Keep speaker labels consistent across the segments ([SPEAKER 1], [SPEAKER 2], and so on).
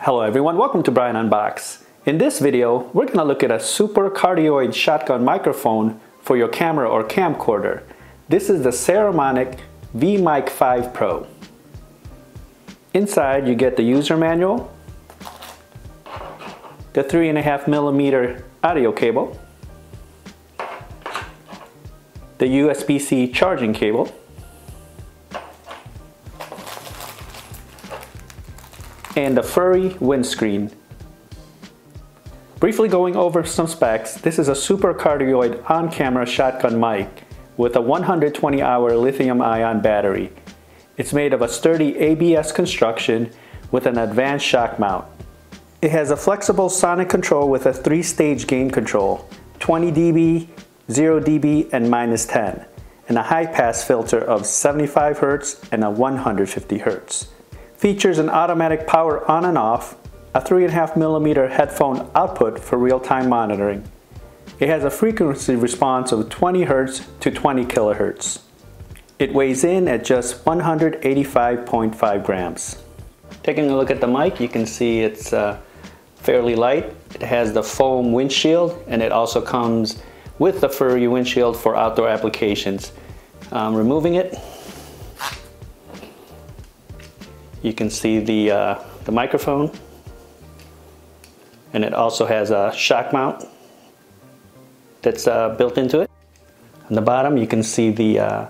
[SPEAKER 1] Hello everyone, welcome to Brian Unboxed. In this video, we're going to look at a super cardioid shotgun microphone for your camera or camcorder. This is the Saramonic Vmic5 Pro. Inside you get the user manual, the 3.5mm audio cable, the USB-C charging cable, and the furry windscreen. Briefly going over some specs, this is a super cardioid on-camera shotgun mic with a 120-hour lithium-ion battery. It's made of a sturdy ABS construction with an advanced shock mount. It has a flexible sonic control with a 3-stage gain control, 20 dB, 0 dB, and -10, and a high-pass filter of 75 Hz and a 150 Hz. Features an automatic power on and off, a 3.5mm headphone output for real-time monitoring. It has a frequency response of 20 Hz to 20 kHz. It weighs in at just 185.5 grams. Taking a look at the mic, you can see it's fairly light. It has the foam windshield, and it also comes with the furry windshield for outdoor applications. Removing it, you can see the microphone, and it also has a shock mount that's built into it. On the bottom you can see the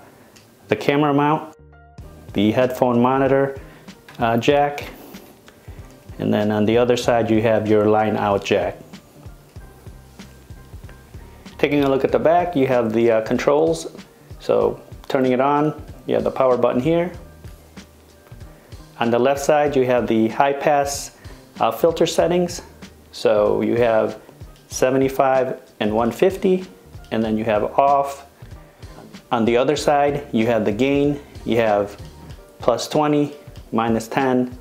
[SPEAKER 1] camera mount, the headphone monitor jack, and then on the other side you have your line out jack. Taking a look at the back, you have the controls. So turning it on, you have the power button here. On the left side you have the high pass filter settings. So you have 75 and 150, and then you have off. On the other side you have the gain, you have +20, -10,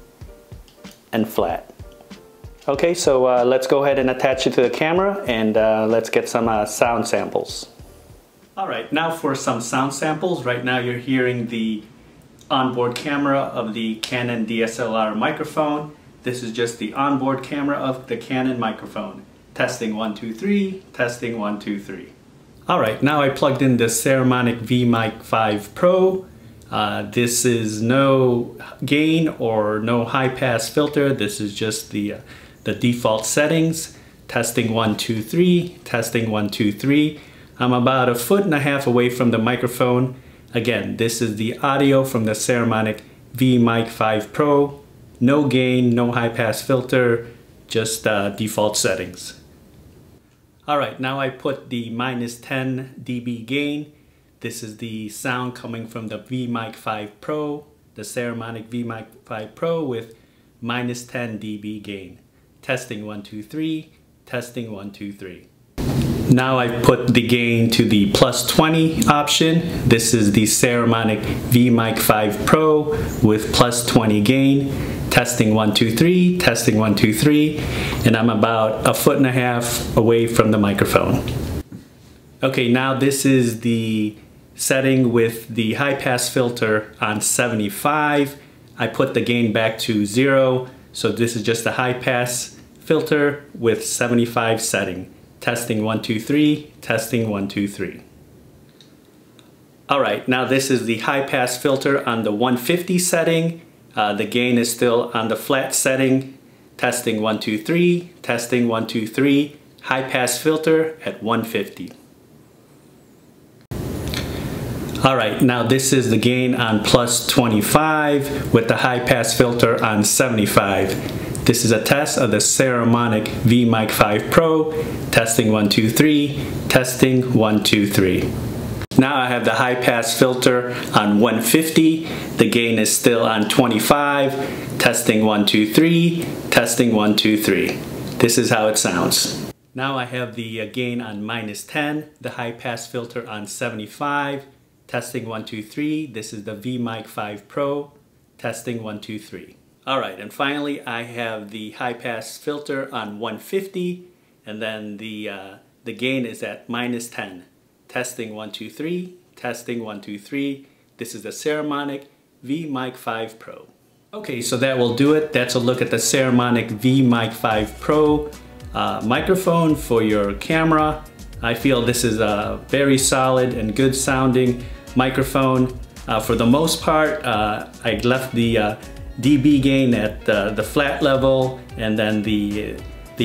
[SPEAKER 1] and flat. Okay, so let's go ahead and attach it to the camera, and let's get some sound samples. Alright, now for some sound samples. Right now you're hearing the onboard camera of the Canon DSLR microphone. This is just the onboard camera of the Canon microphone. Testing 1 2 3, testing 1 2 3. Alright, now I plugged in the Saramonic Vmic5 Pro. This is no gain or no high pass filter. This is just the default settings. Testing 1 2 3, testing 1 2 3. I'm about 1.5 feet away from the microphone. Again, this is the audio from the Saramonic Vmic5 Pro. No gain, no high pass filter, just default settings. Alright, now I put the -10 dB gain. This is the sound coming from the Vmic5 Pro, the Saramonic Vmic5 Pro with -10 dB gain. Testing 1 2 3, testing 1 2 3. Now I put the gain to the +20 option. This is the Saramonic Vmic5 Pro with +20 gain. Testing 1 2 3, testing 1 2 3, and I'm about 1.5 feet away from the microphone. Okay, now this is the setting with the high pass filter on 75. I put the gain back to 0, so this is just a high pass filter with 75 setting. Testing 1 2 3, testing 1 2 3. Alright, now this is the high pass filter on the 150 setting. The gain is still on the flat setting. Testing 1 2 3, testing 1 2 3. High pass filter at 150. Alright, now this is the gain on +25 with the high pass filter on 75. This is a test of the Saramonic Vmic5 Pro. Testing 1 2 3, testing 1 2 3. Now I have the high pass filter on 150. The gain is still on 25. Testing 1 2 3, testing 1 2 3. This is how it sounds. Now I have the gain on -10, the high pass filter on 75. Testing 1 2 3. This is the Vmic5 Pro. Testing 1 2 3. Alright, and finally I have the high pass filter on 150, and then the gain is at -10. Testing 1 2 3, testing 1 2 3. This is the Saramonic Vmic5 Pro. Okay, so that will do it. That's a look at the Saramonic Vmic5 Pro microphone for your camera. I feel this is a very solid and good sounding microphone. For the most part, I left the dB gain at the flat level, and then the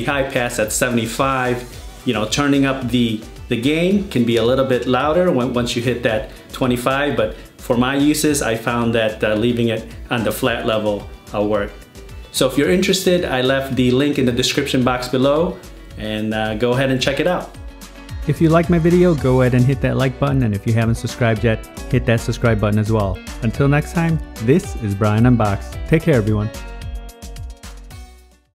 [SPEAKER 1] high pass at 75. You know, turning up the gain can be a little bit louder once you hit that 25, but for my uses, I found that leaving it on the flat level worked. So if you're interested, I left the link in the description box below, and go ahead and check it out. If you like my video, go ahead and hit that like button, and if you haven't subscribed yet, hit that subscribe button as well. Until next time, this is Brian Unboxed. Take care, everyone.